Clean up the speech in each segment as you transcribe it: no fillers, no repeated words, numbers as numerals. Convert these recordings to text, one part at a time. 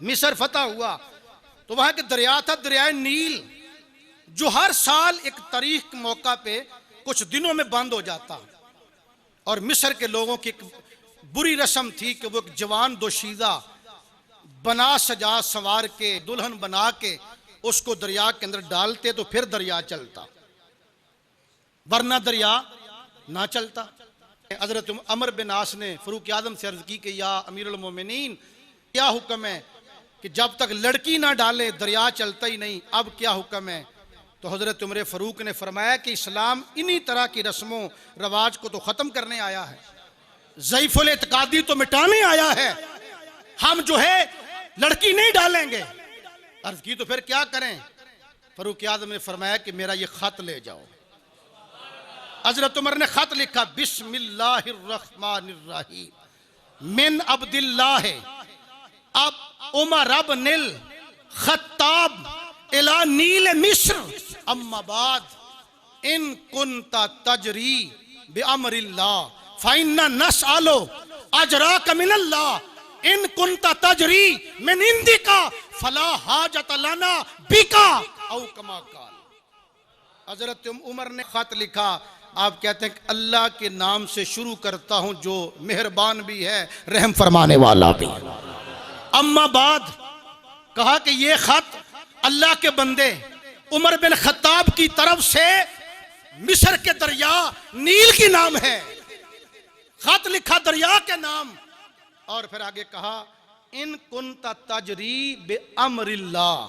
मिस्र फतह हुआ तो वहां के दरिया था, दरिया नील, जो हर साल एक तारीख के मौका पे कुछ दिनों में बंद हो जाता। और मिस्र के लोगों की एक बुरी रस्म थी कि वो एक जवान दोशीदा बना सजा संवार के दुल्हन बना के उसको दरिया के अंदर डालते तो फिर दरिया चलता, वरना दरिया ना चलता। हजरत अमर बिन आस ने फरूक आजम से अर्ज की कि या अमीरुल मोमिनीन, क्या हुक्म है कि जब तक लड़की ना डाले दरिया चलता ही नहीं, अब क्या हुक्म है? तो हजरत उमर फरूक ने फरमाया कि इस्लाम इन्हीं तरह की रस्मों रवाज को तो ख़त्म करने आया है, ज़ईफ़ुल इत्कादी तो मिटाने आया है। हम जो है लड़की नहीं डालेंगे। अर्ज की तो फिर क्या करें? फरूक आज़म ने फरमाया कि मेरा ये ख़त ले जाओ। हजरत उमर ने ख़त लिखा, बिस्मिल्लाहिर्रहमानिर्रहीम मिन अब्दिल्लाह अब उमर अब्निल खत्ताब इला नील मिस्र अम्मा बाद इन कुंता तजरी बिअमरिल्लाह फाइन्ना नसअलु अजराक मिनल्लाह इन कुंता तजरी मिन इंदिका फला हाजत लना बिका औ कमा काल। हजरत उमर ने खत लिखा, आप कहते हैं कि अल्लाह के नाम से शुरू करता हूं जो मेहरबान भी है रहम फरमाने वाला भी। अम्मा बाद कहा कि ये खत अल्लाह के बंदे उमर बिन खत्ताब की तरफ से मिस्र के दरिया नील की नाम है। खत लिखा दरिया के नाम, और फिर आगे कहा इन कुंता तजरी बे अमरिल्लाह,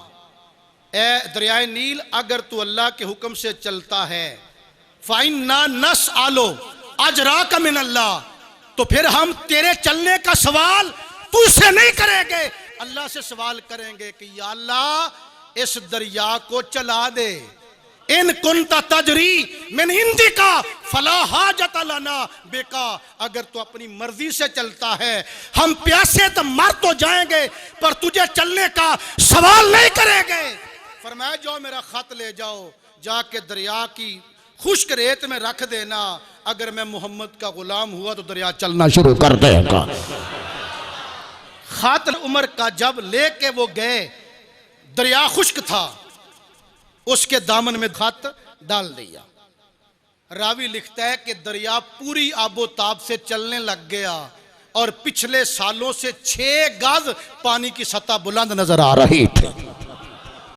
ए दरिया नील अगर तू अल्लाह के हुक्म से चलता है, फाइन्ना नस आलो अजरा का मिन अल्लाह, तो फिर हम तेरे चलने का सवाल तुझसे नहीं करेंगे, अल्लाह से सवाल करेंगे कि या अल्लाह इस दरिया को चला दे। इन कुंता तजरी मिन इंदिका फला हाजत लना बेका, अगर तू अपनी मर्जी से चलता है हम प्यासे तो मर तो जाएंगे पर तुझे चलने का सवाल नहीं करेंगे। फरमाया जाओ मेरा खत ले जाओ, जाके दरिया की खुश्क रेत में रख देना, अगर मैं मोहम्मद का गुलाम हुआ तो दरिया चलना शुरू कर देगा। खत उमर का जब लेके वो गए, दरिया खुश्क था, उसके दामन में खत डाल दिया। रावी लिखता है कि दरिया पूरी आबोताब से चलने लग गया और पिछले सालों से 6 गज पानी की सतह बुलंद नजर आ रही थी।